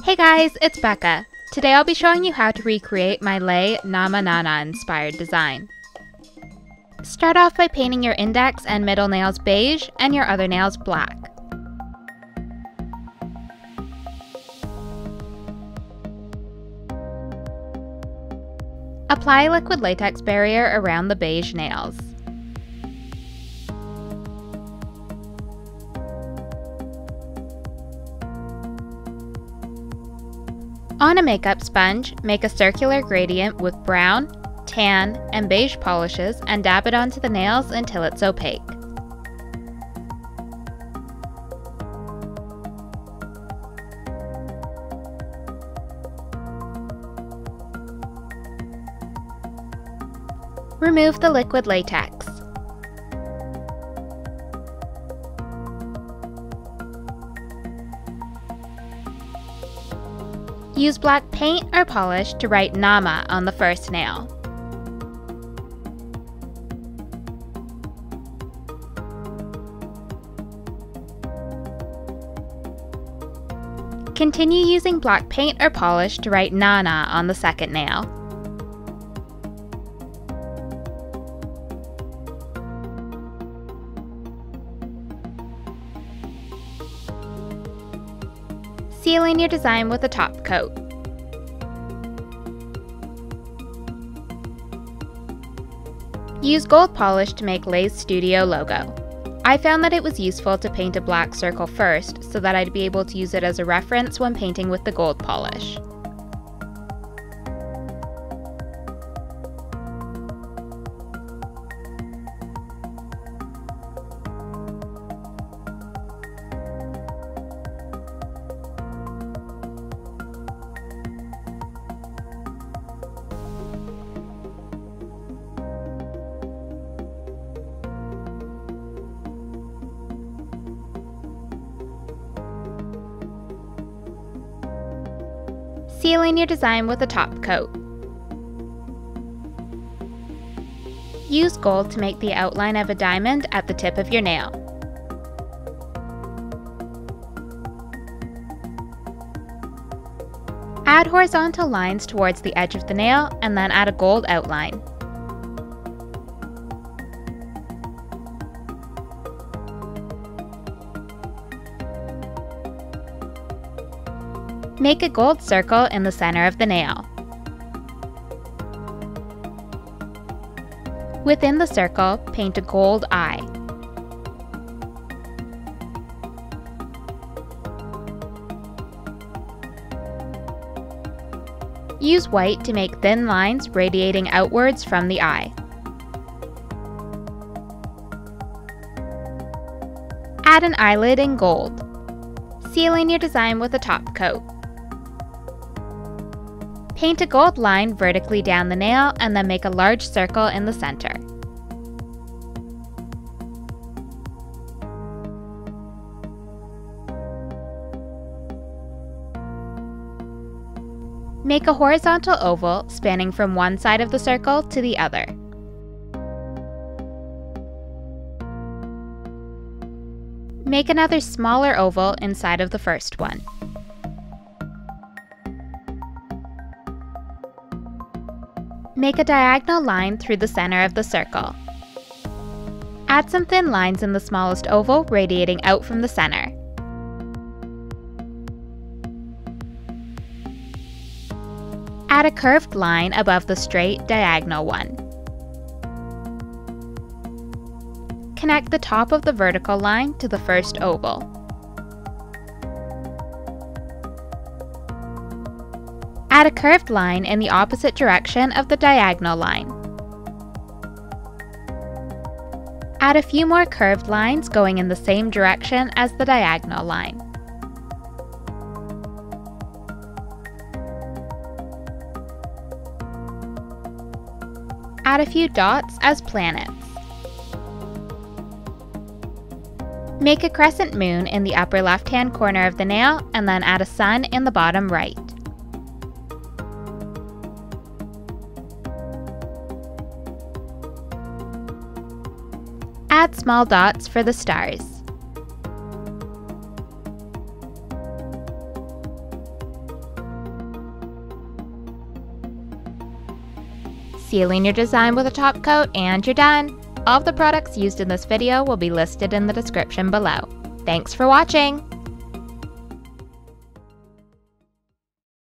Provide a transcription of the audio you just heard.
Hey guys, it's Becca. Today I'll be showing you how to recreate my Lay NAMANANA inspired design. Start off by painting your index and middle nails beige and your other nails black. Apply a liquid latex barrier around the beige nails. On a makeup sponge, make a circular gradient with brown, tan, and beige polishes and dab it onto the nails until it's opaque. Remove the liquid latex. Use black paint or polish to write NAMA on the first nail. Continue using black paint or polish to write NANA on the second nail. Seal in your design with a top coat. Use gold polish to make Lay's studio logo. I found that it was useful to paint a black circle first so that I'd be able to use it as a reference when painting with the gold polish. Seal in your design with a top coat. Use gold to make the outline of a diamond at the tip of your nail. Add horizontal lines towards the edge of the nail and then add a gold outline. Make a gold circle in the center of the nail. Within the circle, paint a gold eye. Use white to make thin lines radiating outwards from the eye. Add an eyelid in gold. Seal in your design with a top coat. Paint a gold line vertically down the nail and then make a large circle in the center. Make a horizontal oval spanning from one side of the circle to the other. Make another smaller oval inside of the first one. Make a diagonal line through the center of the circle. Add some thin lines in the smallest oval radiating out from the center. Add a curved line above the straight diagonal one. Connect the top of the vertical line to the first oval. Add a curved line in the opposite direction of the diagonal line. Add a few more curved lines going in the same direction as the diagonal line. Add a few dots as planets. Make a crescent moon in the upper left-hand corner of the nail and then add a sun in the bottom right. Add small dots for the stars. sealing your design with a top coat, and you're done. All of the products used in this video will be listed in the description below. Thanks for watching!